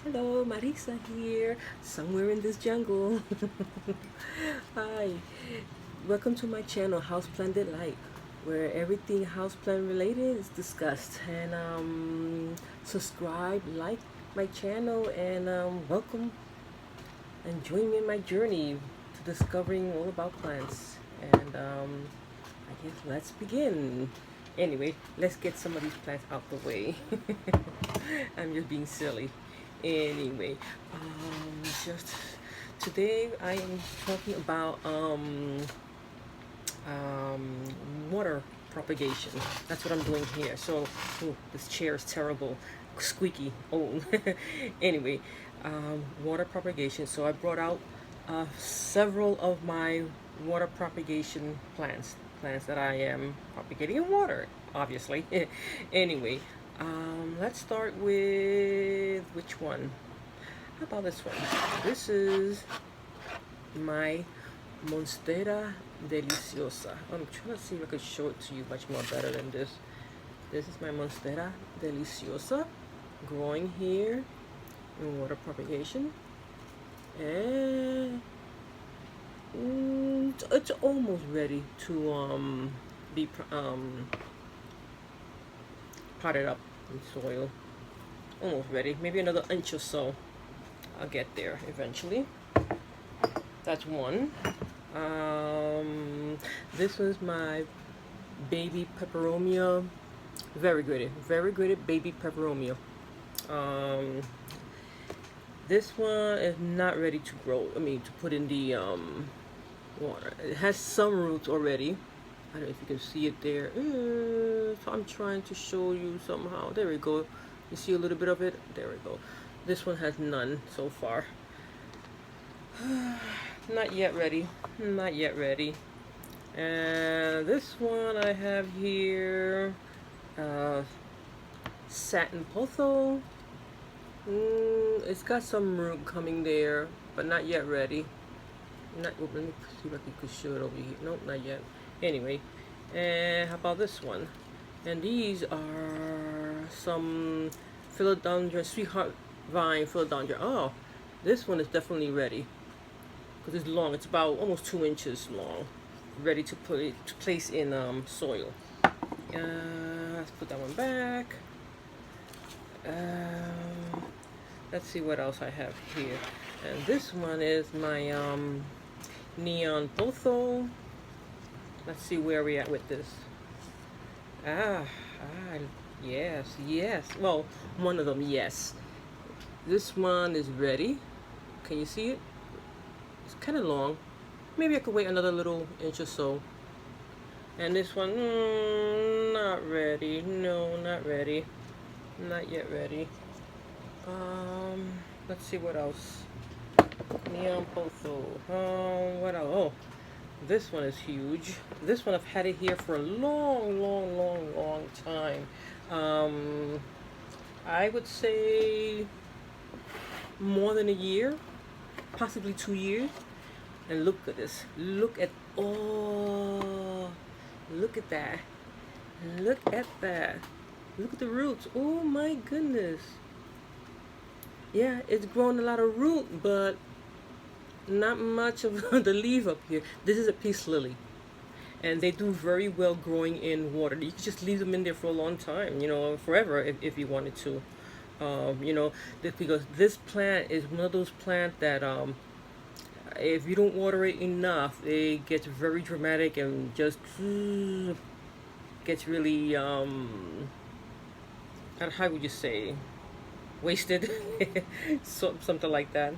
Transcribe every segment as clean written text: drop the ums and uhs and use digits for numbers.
Hello, Marisa here, somewhere in this jungle. Hi, welcome to my channel, Houseplant Delight, where everything houseplant related is discussed. And subscribe, like my channel, and welcome and join me in my journey to discovering all about plants. And I guess let's begin. Anyway, let's get some of these plants out the way. I'm just being silly. Anyway, just today I am talking about water propagation. That's what I'm doing here. So, oh, this chair is terrible, squeaky. Oh, anyway, water propagation. So I brought out several of my water propagation plants that I am propagating in water, obviously. Anyway, let's start with which one? How about this one? This is my Monstera Deliciosa. I'm trying to see if I could show it to you much more better than this. This is my Monstera Deliciosa growing here in water propagation. And it's almost ready to be potted up in soil. Almost ready. Maybe another inch or so. I'll get there eventually. That's one. This was my baby peperomia. Very good at baby peperomia. This one is not ready to grow. I mean, to put in the water. It has some roots already. I don't know if you can see it there. So I'm trying to show you somehow. There we go. You see a little bit of it? There we go. This one has none so far. Not yet ready. Not yet ready. And this one I have here, satin potho. It's got some root coming there, but not yet ready. Let me see if I could show it over here. Nope, not yet. Anyway, and how about this one? And these are some philodendron, sweetheart vine philodendron. Oh, this one is definitely ready because it's long. It's about almost 2 inches long, ready to put it to place in soil. Let's put that one back. Let's see what else I have here. And this one is my neon potho. Let's see where we at with this. Yes. Well, one of them, yes. This one is ready. Can you see it? It's kind of long. Maybe I could wait another little inch or so. And this one, not ready. No, not ready. Not yet ready. Let's see what else. Neon potho. What else? Oh, this one is huge. This one I've had it here for a long time. I would say more than a year, possibly 2 years. And look at this. Look at look at that. Look at that. Look at the roots. Oh my goodness. Yeah, it's grown a lot of root, but not much of the leaf up here. This is a peace lily, and they do very well growing in water. You can just leave them in there for a long time, you know, forever if you wanted to. You know, because this plant is one of those plants that if you don't water it enough, it gets very dramatic and just gets really how would you say, wasted. Something like that.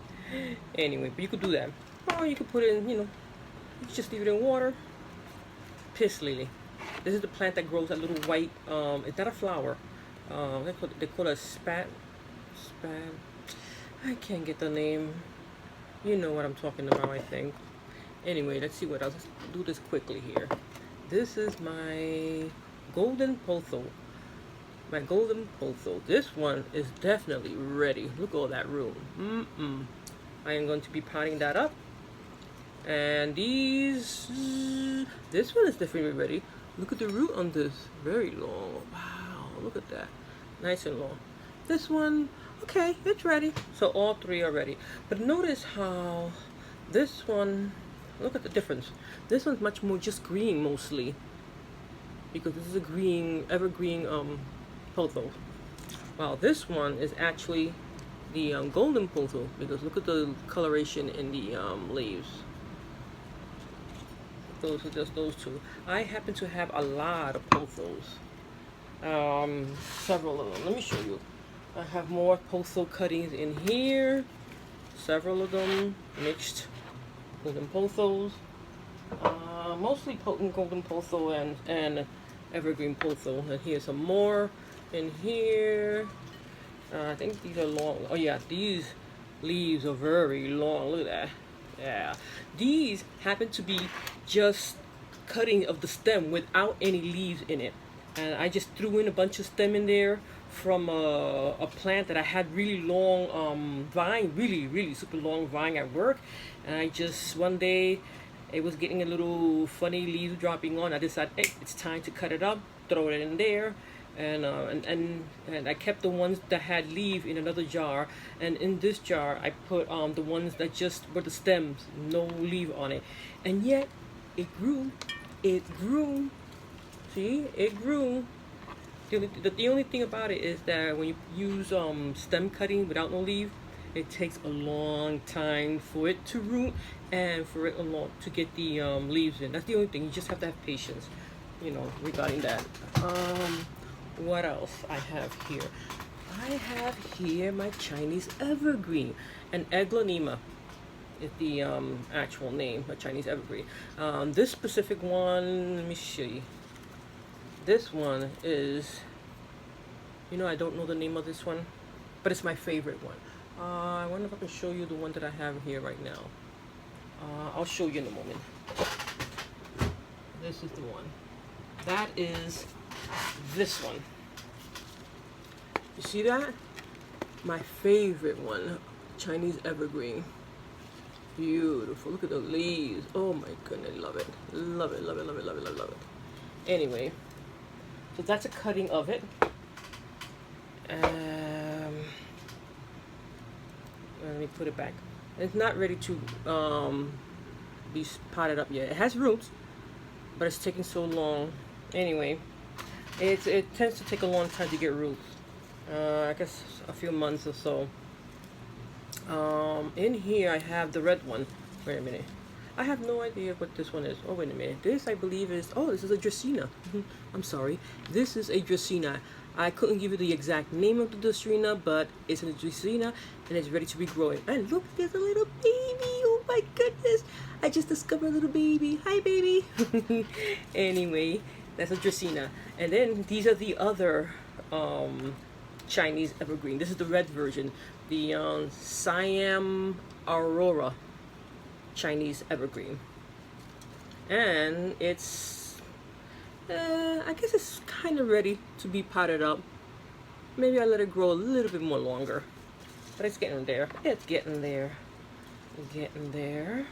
Anyway, but you could do that, or you could put it in, you know, you could just leave it in water. Piss lily. This is the plant that grows that little white, it's not a flower, they call it a spat. I can't get the name. You know what I'm talking about, I think. Anyway, let's see what else. Let's do this quickly here. This is my golden potho. My golden potho. This one is definitely ready. Look at all that room. I am going to be potting that up. And this one is definitely ready. Look at the root on this. Very long. Wow, look at that. Nice and long. This one, Okay, it's ready. So all three are ready. But notice how this one, look at the difference. This one's much more just green mostly, because this is a green, evergreen pothos. While this one is actually the golden pothos, because look at the coloration in the leaves. Those are just those two. I happen to have a lot of pothos. Several of them. Let me show you. I have more potho cuttings in here. Several of them mixed golden pothos. Mostly potent golden potho and evergreen potho. And here's some more in here. I think these are long. Oh yeah, these leaves are very long. Look at that. Yeah, these happen to be just cutting of the stem without any leaves in it, and I just threw in a bunch of stem in there from a plant that I had really long vine, really super long vine at work, and I just one day it was getting a little funny leaves dropping on. I decided, hey, it's time to cut it up, throw it in there. And I kept the ones that had leaf in another jar, and in this jar I put the ones that just were the stems, no leaf on it, and yet it grew. See, it grew. The only thing about it is that when you use stem cutting without no leaf, it takes a long time for it to root and for it to get the leaves in. That's the only thing. You just have to have patience, regarding that. What else I have here? I have here my Chinese evergreen, an Aglaonema is the actual name, a Chinese evergreen. This specific one, let me show you. This one is, I don't know the name of this one, but it's my favorite one. I wonder if I can show you the one that I have here right now. I'll show you in a moment. This is the one. That is this one. You see that? My favorite one, Chinese evergreen. Beautiful. Look at the leaves. Oh my goodness, love it. Love it, love it, love it, love it, love it, love it. Anyway, so that's a cutting of it. Let me put it back. It's not ready to be potted up yet. It has roots, but it's taking so long. Anyway, it tends to take a long time to get roots. I guess a few months or so. In here I have the red one. Wait a minute. I have no idea what this one is. Oh, wait a minute. This, I believe, is... Oh, this is a Dracaena. I'm sorry. This is a Dracaena. I couldn't give you the exact name of the Dracaena, but it's a Dracaena, and it's ready to be growing. And look, there's a little baby. Oh, my goodness. I just discovered a little baby. Hi, baby. Anyway, that's a Dracaena. And then these are the other Chinese evergreen. This is the red version. The Siam Aurora Chinese evergreen, and it's I guess it's kind of ready to be potted up. Maybe I let it grow a little bit more longer, but it's getting there. It's getting there. It's getting there.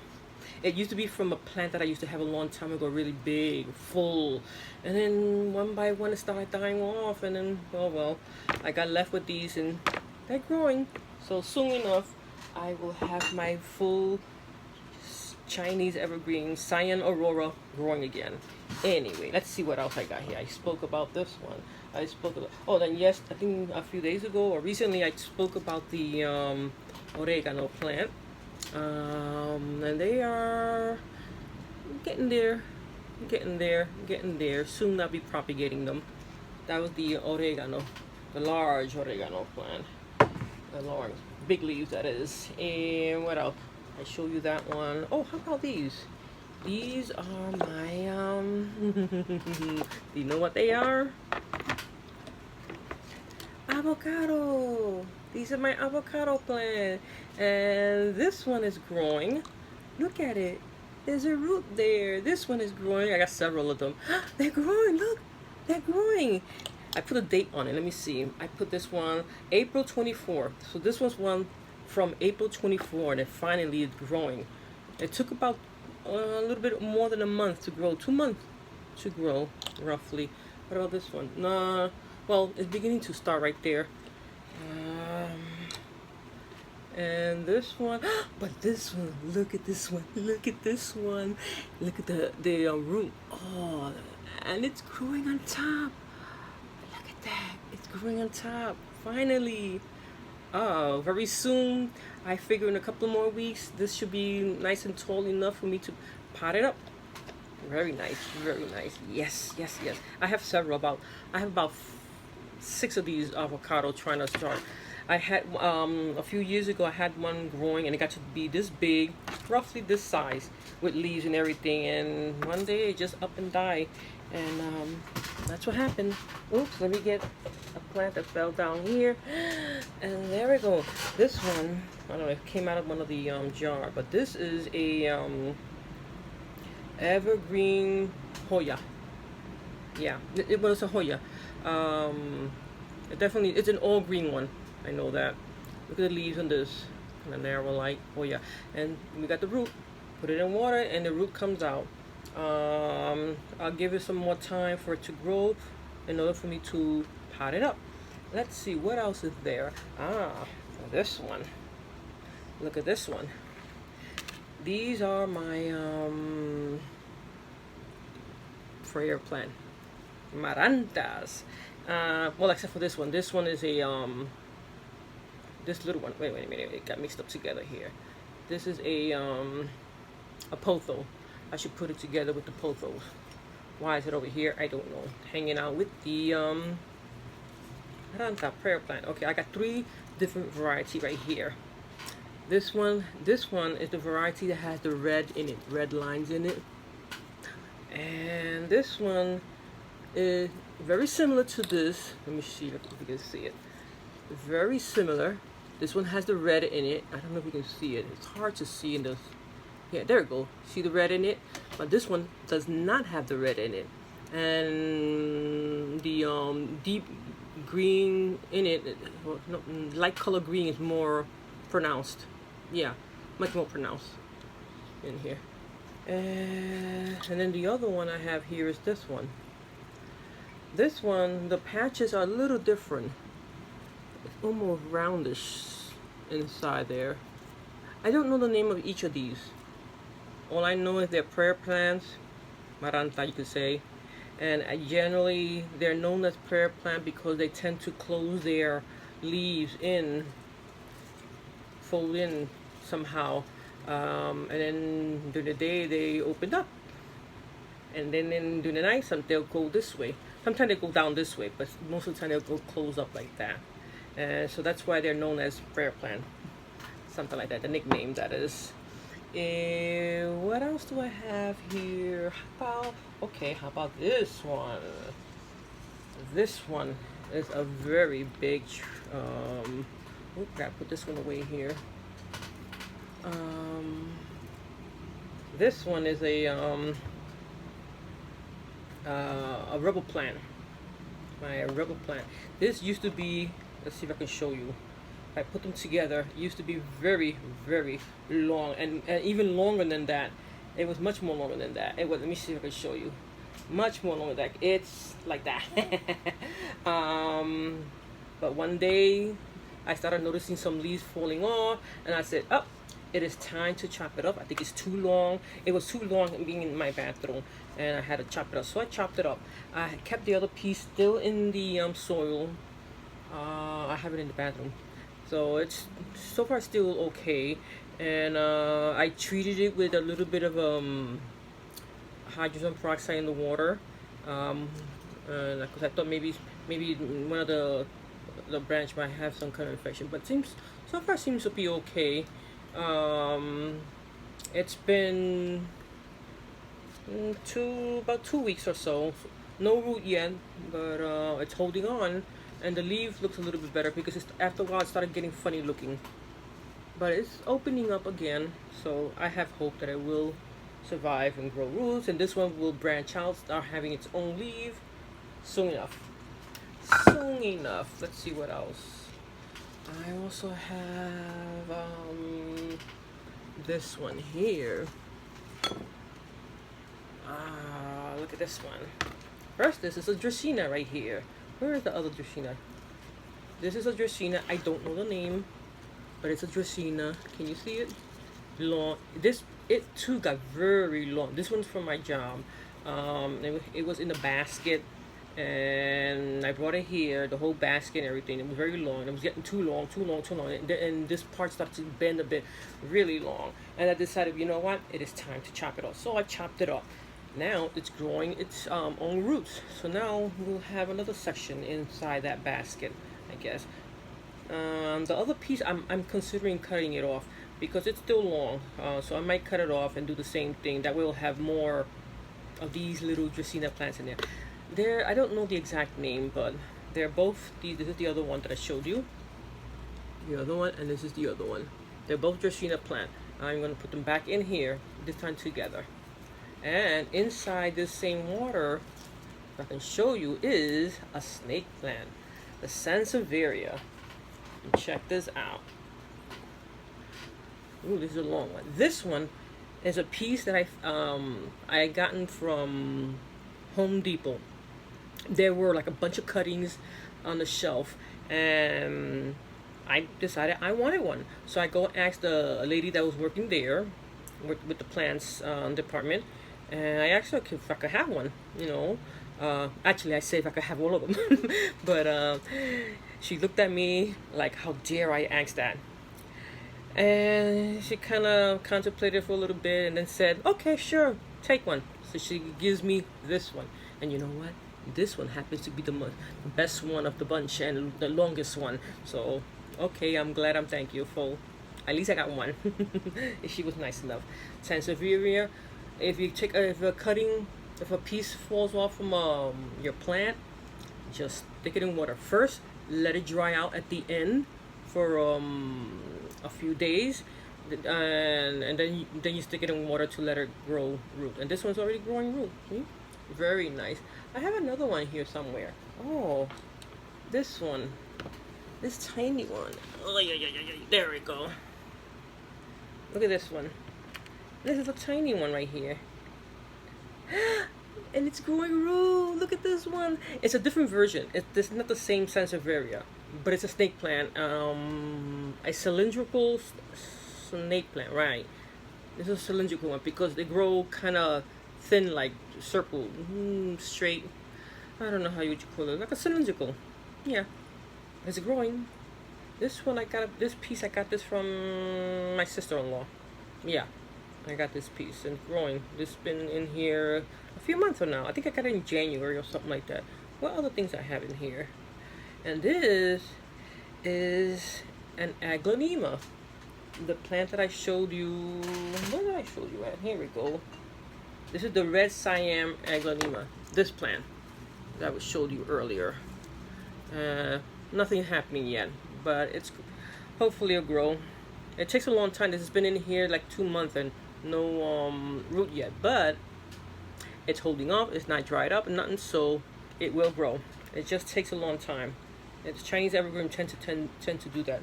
It used to be from a plant that I used to have a long time ago, really big, full, and then one by one it started dying off, and then well, I got left with these, and they're growing. So soon enough, I will have my full Chinese evergreen Siam Aurora growing again. Anyway, let's see what else I got here. I spoke about this one. I spoke about, oh, then yes, I think a few days ago or recently I spoke about the oregano plant. And they are getting there. Soon I'll be propagating them. That was the oregano, the large oregano plant. The large, big leaves, that is. And what else? I show you that one. Oh, how about these? These are my do you know what they are? Avocado. These are my avocado plant, and this one is growing. Look at it. There's a root there. This one is growing. I got several of them. They're growing. Look, they're growing. I put a date on it. Let me see. I put this one April 24th. So this was one from April 24th, and it finally is growing. It took about a little bit more than a month to grow. 2 months to grow, roughly. What about this one? Nah. Well, it's beginning to start right there. And this one, but this one, look at this one, look at this one, look at the root. Oh, and it's growing on top. Look at that, it's growing on top. Finally. Oh, very soon. I figure in a couple more weeks, this should be nice and tall enough for me to pot it up. Very nice, very nice. Yes, yes, yes. I have about 6 of these avocado trying to start. I had a few years ago. I had one growing, and it got to be this big, roughly this size, with leaves and everything. And one day it just up and died, and that's what happened. Oops, let me get a plant that fell down here, and there we go. This one, I don't know, it came out of one of the jar, but this is a evergreen Hoya. Yeah, it was a Hoya. It's an all green one. I know that. Look at the leaves on this. Kind of narrow light. Oh yeah. And we got the root. Put it in water and the root comes out. I'll give it some more time for it to grow in order for me to pot it up. Let's see what else is there. This one. Look at this one. These are my prayer plant. Marantas. Well, except for this one. This one is a this little one. Wait a minute. It got mixed up together here. This is a potho. I should put it together with the pothos. Why is it over here? I don't know. Hanging out with the Maranta prayer plant. Okay, I got 3 different variety right here. This one is the variety that has the red in it, red lines in it. And this one is very similar to this. Let me see if you can see it. Very similar. This one has the red in it. I don't know if you can see it. It's hard to see in this. Yeah, there we go. See the red in it? But this one does not have the red in it. And the deep green in it, well, no, light color green is more pronounced. Yeah, much more pronounced in here. And then the other one I have here is this one. This one, the patches are a little different. It's almost roundish inside there. I don't know the name of each of these. All I know is they're prayer plants, Maranta you could say. And generally they're known as prayer plant because they tend to close their leaves in, fold in somehow. And then during the day they open up. And then during the night they'll go this way. Sometimes they go down this way, but most of the time they'll go close up like that. And so that's why they're known as prayer plant. Something like that, the nickname that is. What else do I have here? How about this one? This one is a very big, gotta put this one away here. This one is a rebel plant. My rebel plant. This used to be, let's see if I can show you. I put them together. It used to be very, very long, and even longer than that. It was much more longer than that. It was. Let me see if I can show you. Much more longer than that. It's like that. But one day, I started noticing some leaves falling off, and I said, "Oh, it is time to chop it up. I think it's too long. It was too long being in my bathroom, and I had to chop it up. So I chopped it up. I kept the other piece still in the soil. I have it in the bathroom." So it's so far still okay, and I treated it with a little bit of hydrogen peroxide in the water, because I thought maybe one of the branch might have some kind of infection, but so far seems to be okay. It's been about 2 weeks or so. No root yet, but it's holding on. And the leaf looks a little bit better because after a while it started getting funny looking. But it's opening up again, so I have hope that it will survive and grow roots. And this one will branch out, start having its own leaf soon enough. Soon enough. Let's see what else. I also have this one here. Look at this one. First, this is a Dracaena right here. Where is the other Dracaena? This is a Dracaena. I don't know the name. but it's a Dracaena. Can you see it? Long. It too got very long. This one's from my job. It was in a basket, and I brought it here, the whole basket and everything. It was very long, and it was getting too long, and this part started to bend a bit, really long. And I decided, you know what, it is time to chop it off. So I chopped it off. Now it's growing its own roots. So now we'll have another section inside that basket, I guess. The other piece, I'm considering cutting it off because it's still long. So I might cut it off and do the same thing. That will have more of these little Dracaena plants in there. I don't know the exact name, but they're both, this is the other one that I showed you. The other one, and this is the other one. They're both Dracaena plant. I'm going to put them back in here, this time together. And inside this same water, if I can show you, is a snake plant, the Sansevieria. Check this out. Ooh, this is a long one. This one is a piece that I gotten from Home Depot. There were like a bunch of cuttings on the shelf, and I decided I wanted one. So I go ask the lady that was working there with the plants department, and I asked her if I could have one. Actually I said if I could have all of them, but she looked at me like, how dare I ask that? And she kind of contemplated for a little bit and then said, okay, sure, take one. So she gives me this one. And you know what? This one happens to be the best one of the bunch and the longest one. So, okay, I'm glad I'm thankful. At least I got one. She was nice enough. Sansevieria, if a piece falls off from your plant, just stick it in water. First, let it dry out at the end for a few days, and then you stick it in water to let it grow root. And this one's already growing root. See? Very nice. I have another one here somewhere. Oh, this one, this tiny one. Oh yeah. There we go. Look at this one. This is a tiny one right here. And it's growing root. Look at this one. It's a different version. It's not the same Sansevieria, but it's a snake plant. A cylindrical snake plant, right? This is a cylindrical one because they grow kind of thin, like circle, straight. I don't know how you would call it. Like a cylindrical. Yeah. It's growing. This one this piece I got this from my sister-in-law. Yeah. I got this piece and growing. This has been in here a few months now. I think I got it in January or something like that. What other things I have in here? And this is an aglaonema. The plant that I showed you. Where did I show you at? Here we go. This is the red Siam aglaonema. This plant that I showed you earlier. Nothing happening yet, but it's hopefully it'll grow. It takes a long time. This has been in here like 2 months and no root yet, but it's holding up. It's not dried up and nothing, so it will grow. It just takes a long time. It's Chinese evergreen tend to do that.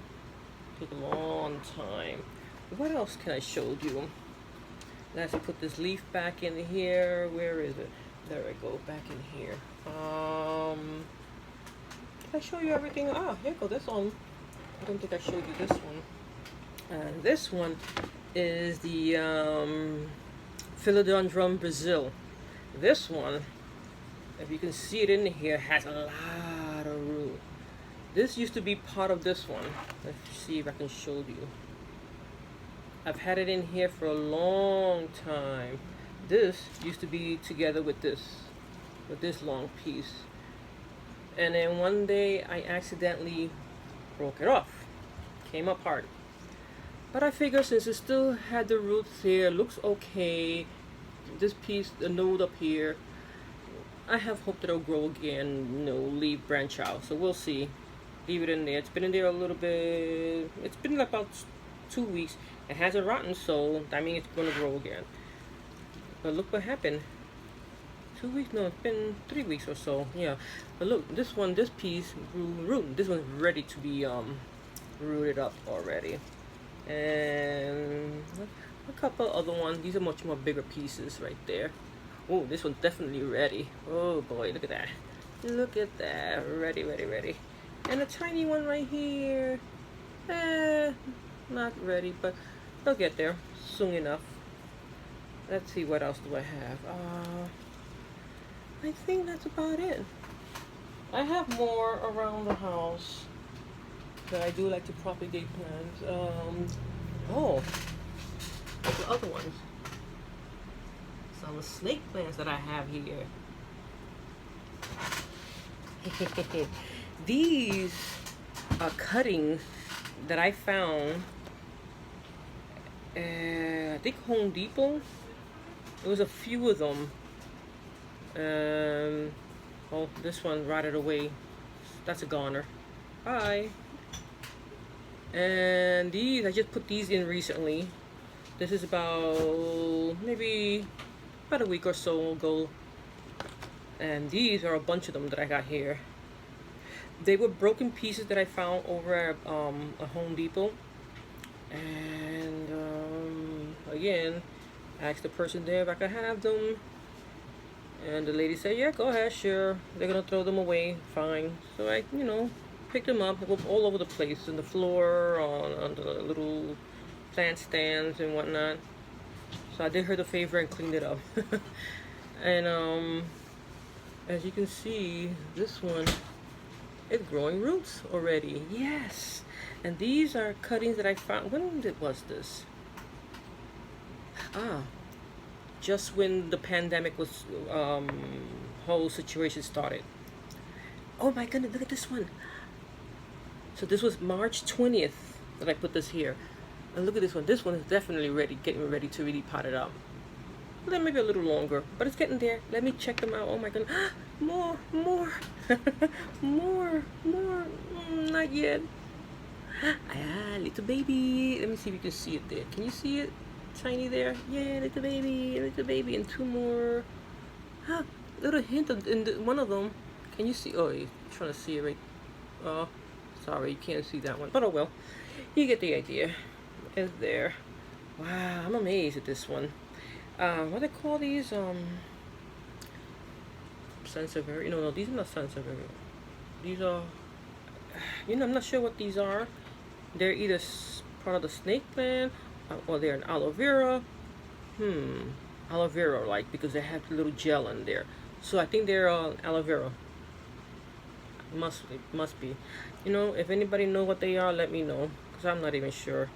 Take a long time. What else can I show you? Let's put this leaf back in here. Where is it? There we go. Back in here. Did I show you everything? Ah, here go. This one. I don't think I showed you this one. And this one is the Philodendron Brazil. This one, if you can see it in here, has a lot of root. This used to be part of this one. Let's see if I can show you. I've had it in here for a long time. This used to be together with this long piece. And then one day I accidentally broke it off. Came apart. But I figure since it still had the roots here, looks okay. This piece, the node up here, I have hope that it'll grow again, leaf, branch out. So we'll see. Leave it in there. It's been in there a little bit. It's been about 2 weeks. It hasn't rotten, so that means it's going to grow again. But look what happened. 2 weeks? No, it's been 3 weeks or so. Yeah. But look, this piece grew root. This one's ready to be rooted up already. And a couple other ones. These are much more bigger pieces right there. Oh, this one's definitely ready. Oh boy, look at that. Look at that. Ready. And a tiny one right here. not ready, but they'll get there soon enough. Let's see, what else do I have? I think that's about it. I have more around the house that I do like to propagate plants. Oh, the other ones. Some snake plants that I have here. These are cuttings that I found at, I think, Home Depot. There was a few of them. Oh, this one rotted away. That's a goner. Bye. And these, I just put these in recently. This is about maybe about a week or so ago. And these are a bunch of them that I got here. They were broken pieces that I found over at a Home Depot. And again, I asked the person there if I could have them. And the lady said, yeah, go ahead, sure. They're gonna throw them away, fine. So I, picked them up. They were all over the place, on the floor, on the little plant stands and whatnot. So I did her the favor and cleaned it up. And as you can see, this one is growing roots already. Yes. And these are cuttings that I found. When was this? Just when the pandemic was, whole situation started. Oh my goodness, look at this one. So this was March 20th that I put this here. And look at this one. This one is definitely ready, getting ready to really pot it up. Then maybe a little longer, but it's getting there. Let me check them out. Oh my goodness. More. more. Not yet. Little baby. Let me see if you can see it there. Can you see it? Tiny there. Yeah, little baby, and two more. Little hint of in one of them. Can you see? Oh, you're trying to see it right. Oh, sorry, you can't see that one. But oh well, you get the idea. It's there. Wow, I'm amazed at this one. What do they call these? Sansevieria. No, these are not Sansevieria. These are. I'm not sure what these are. They're either part of the snake plant, or they're an aloe vera. Aloe vera, like, because they have a little gel in there. So I think they're aloe vera. Must be. If anybody know what they are, let me know, because I'm not even sure.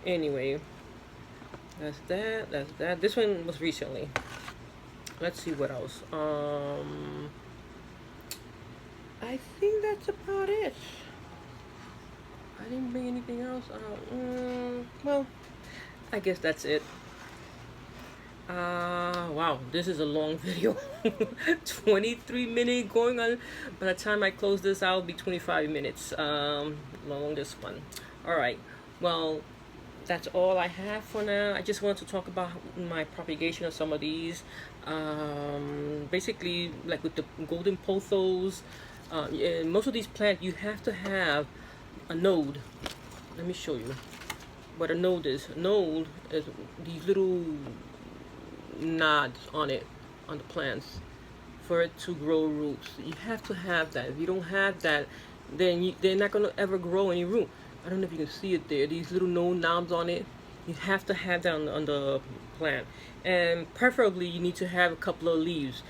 Anyway, that's that. This one was recently. Let's see what else. I think that's about it. I didn't bring anything else out. Well, I guess that's it. Wow, this is a long video. 23 minutes going on. By the time I close this out, it'll be 25 minutes. Longest one. Alright, well, that's all I have for now. I just wanted to talk about my propagation of some of these. Basically, like with the golden pothos, most of these plants, you have to have a node. Let me show you what a node is. A node is these little nods on it, on the plants, for it to grow roots. You have to have that. If you don't have that, then they're not going to ever grow any root. I don't know if you can see it there. These little node knobs on it. You have to have that on the plant. And preferably you need to have a couple of leaves.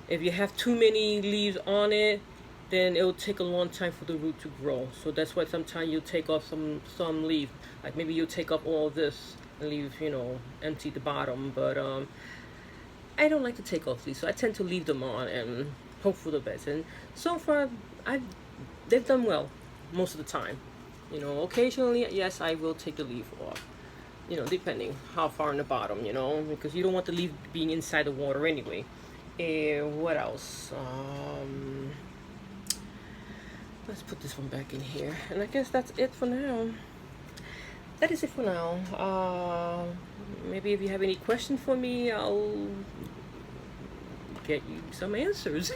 If you have too many leaves on it, then it will take a long time for the root to grow. So that's why sometimes you'll take off some leaf. Like maybe you'll take off all this and leave, empty the bottom. But I don't like to take off these, so I tend to leave them on and hope for the best. And so far, they've done well most of the time. Occasionally, yes, I will take the leaf off. Depending how far in the bottom, because you don't want the leaf being inside the water anyway. What else? Let's put this one back in here. And I guess that's it for now. That is it for now. Maybe if you have any questions for me, I'll get you some answers.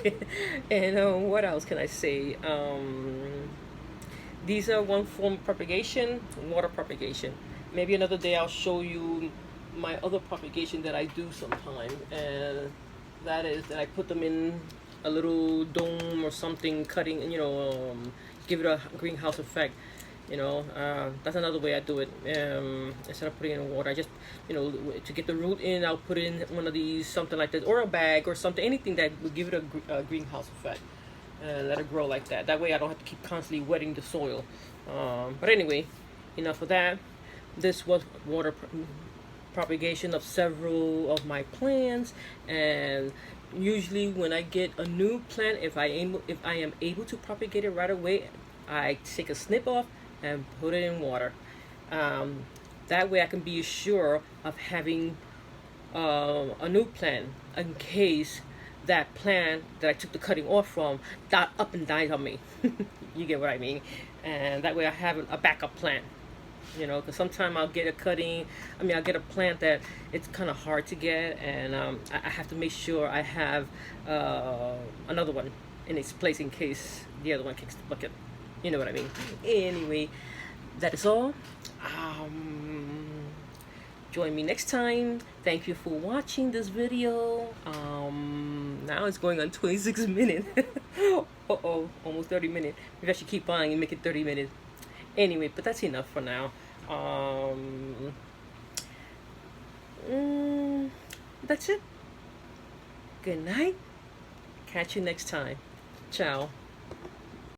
And what else can I say? These are one form of propagation, water propagation. Maybe another day I'll show you my other propagation that I do sometime. And that is that I put them in a little dome or something, cutting, give it a greenhouse effect. You know, that's another way I do it. Instead of putting it in water, I just, you know, to get the root in, I'll put in one of these, something like this, or a bag or something, anything that would give it a greenhouse effect, and let it grow like that. That way I don't have to keep constantly wetting the soil. But anyway, enough of that. This was propagation of several of my plants, and usually when I get a new plant, if I am able to propagate it right away, I take a snip off and put it in water. Um, that way I can be sure of having a new plant in case that plant that I took the cutting off from got up and died on me. You get what I mean? And that way I have a backup plant. You know, because sometimes I'll get a cutting, I'll get a plant that it's kind of hard to get, and I have to make sure I have another one in its place in case the other one kicks the bucket. You know what I mean? Anyway, that is all. Join me next time. Thank you for watching this video. Now it's going on 26 minutes. Uh-oh, almost 30 minutes. Maybe I should keep on and make it 30 minutes. Anyway, but that's enough for now. That's it. Good night. Catch you next time. Ciao.